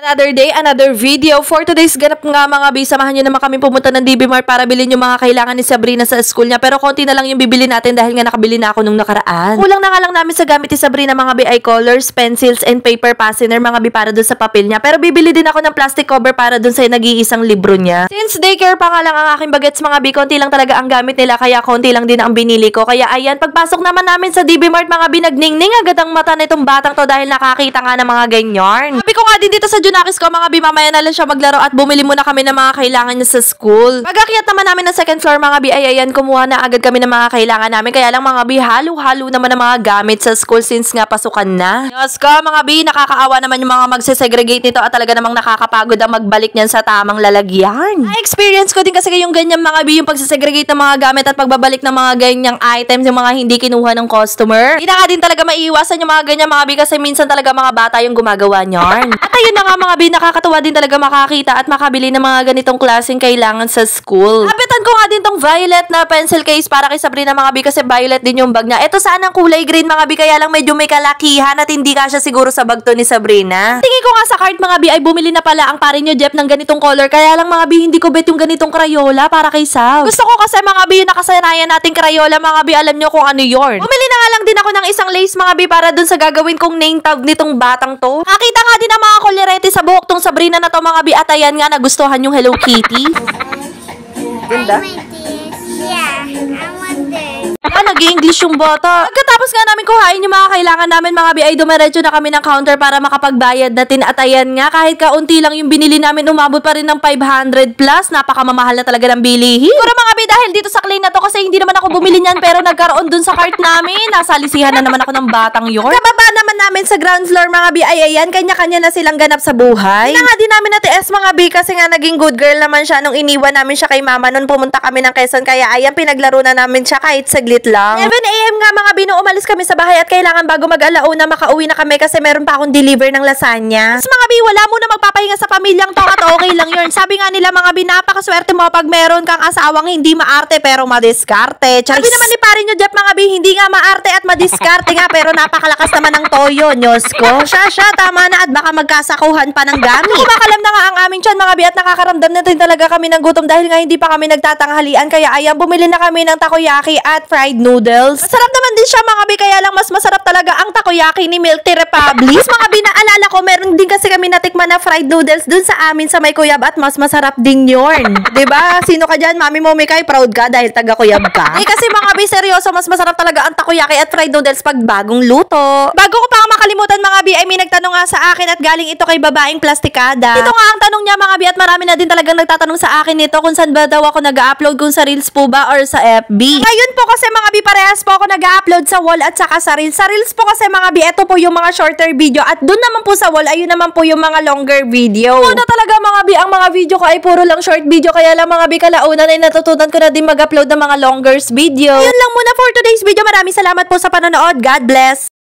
Another day, another video. For today's ganap nga mga bi, samahan nyo naman kami pumunta ng DB Mart para bilhin yung mga kailangan ni Sabrina sa school niya. Pero konti na lang yung bibili natin dahil nga nakabili na ako nung nakaraan. Kulang na nga lang namin sa gamit ni Sabrina mga bi ay colors, pencils, and paper fastener mga bi para dun sa papel niya. Pero bibili din ako ng plastic cover para dun sa nag-iisang libro niya. Since daycare pa nga lang ang aking bagets mga bi, konti lang talaga ang gamit nila kaya konti lang din ang binili ko. Kaya ayan, pagpasok naman namin sa DB Mart mga bi, nagningning agad ang mata nitong batang to dahil nakakita nga ng mga ganyan. Sabi ko nga din dito sa Junakis ko mga bi, mamaya na lang siya maglaro at bumili muna kami ng mga kailangan niya sa school. Pag-akyat naman namin ng second floor mga bi, ay ayan, kumuha na agad kami ng mga kailangan namin. Kaya lang mga bi, halo-halo naman ang mga gamit sa school since nga pasukan na. Diyos ko mga bi, nakakaawa naman yung mga magsesegregate nito at talaga namang nakakapagod ang magbalik niyan sa tamang lalagyan. Na-experience ko din kasi yung ganyan mga bi, yung pagsesegregate ng mga gamit at pagbabalik ng mga ganyang items, yung mga hindi kinuha ng customer. Hindi na nga din talaga maiiwasan yung mga ganyan mga bi kasi minsan talaga mga bata yung gumagawa niyan. At ayun na nga mga bi, nakakatuwa din talaga makakita at makabili ng mga ganitong klaseng kailangan sa school. Habitan ko nga din tong violet na pencil case para kay Sabrina mga bi kasi violet din yung bag niya. Ito saan ang kulay green mga bi, kaya lang medyo may kalakihan at hindi kasya siguro sa bag to ni Sabrina. Tingin ko nga sa cart mga bi ay bumili na pala ang pare niyo Jeff ng ganitong color, kaya lang mga bi hindi ko bet yung ganitong Crayola para kay Sav. Gusto ko kasi mga bi yung nakasanayan nating Crayola mga bi, alam nyo kung ano yorn. Bumili na nga lang din ako ng isang lace mga bi para dun sa gagawin kong name tag nitong batang to. Nakita nga din ang mga kolorete sa buhok tong Sabrina na to mga bi at ayan nga, nagustuhan yung Hello Kitty. Ganda. Yeah, I want this. Nag-i-English yung bata. Pagkatapos nga namin kuhain yung mga kailangan namin mga bi, ay dumiretso na kami ng counter para makapagbayad natin. At ayan nga, kahit kaunti lang yung binili namin, umabot pa rin ng 500 plus. Napakamamahal na talaga ng bilihin. Pero mga bi, dahil dito sa claim na to, kasi hindi naman ako bumili niyan, pero nagkaroon dun sa cart namin. Nasalisihan na naman ako ng batang yorn. Kababa naman namin sa ground floor mga bi, ay ayan, kanya-kanya na silang ganap sa buhay. Hindi na nga din namin natiis mga bi, kasi nga naging good girl naman siya nung iniwan namin siya kay mama nung pumunta kami ng Quezon. Kaya ayan, pinaglaro na namin siya kahit saglit lang. 11 AM nga mga bi, nung umalis kami sa bahay at kailangan bago mag-alauna makauwi na kami kasi meron pa akong deliver ng lasagna. Mas mga bi, wala muna magpapahinga sa pamilyang to at okay lang yun. Sabi nga nila mga bi, napakaswerte mo pag meron kang asawang hindi maarte pero madiskarte. Sabi naman ni pare nyo Jeff mga bi, hindi nga maarte at madiskarte nga pero napakalakas naman ng toyo. Nyos ko, siya, tama na at baka magkasakuhan pa ng gamit. Kumakalam na nga ang aming tiyan mga bi at nakakaramdam na din talaga kami ng gutom dahil nga hindi pa kami nagtatanghalian. Kaya ayan, bumili na kami ng takoyaki at fried noodles. Masarap naman din siya mga bi, kaya lang mas masarap talaga ang takoyaki ni Milk Tea Republic. Mga bi, naalala ko, meron din kasi kami natikman na fried noodles dun sa amin sa may Kuyab at mas masarap din yun. Diba? Sino ka dyan? Mami mo, Mikay, proud ka dahil taga Kuyab ka? Kasi mga bi, seryoso, mas masarap talaga ang takoyaki at fried noodles pag bagong luto. Bago ko pa makalimutan mga bi, ay may nagtanong nga sa akin at galing ito kay babaeng plastikada. Ito nga ang tanong niya mga bi at marami na din talagang nagtatanong sa akin nito kung saan ba daw ako nag-upload, kung sa Reels po ba or sa FB. Ngayon po kasi mga bi, parehas po ako nag-upload sa wall at saka sa Reels. Sa Reels po kasi mga bi, ito po yung mga shorter video at dun naman po sa wall, ayun naman po yung mga longer video. Una talaga mga bi, ang mga video ko ay puro lang short video, kaya lang mga bi, kalaunan ay natutunan ko na din mag-upload ng mga longers video. Yun lang muna for today's video. Maraming salamat po sa panonood. God bless!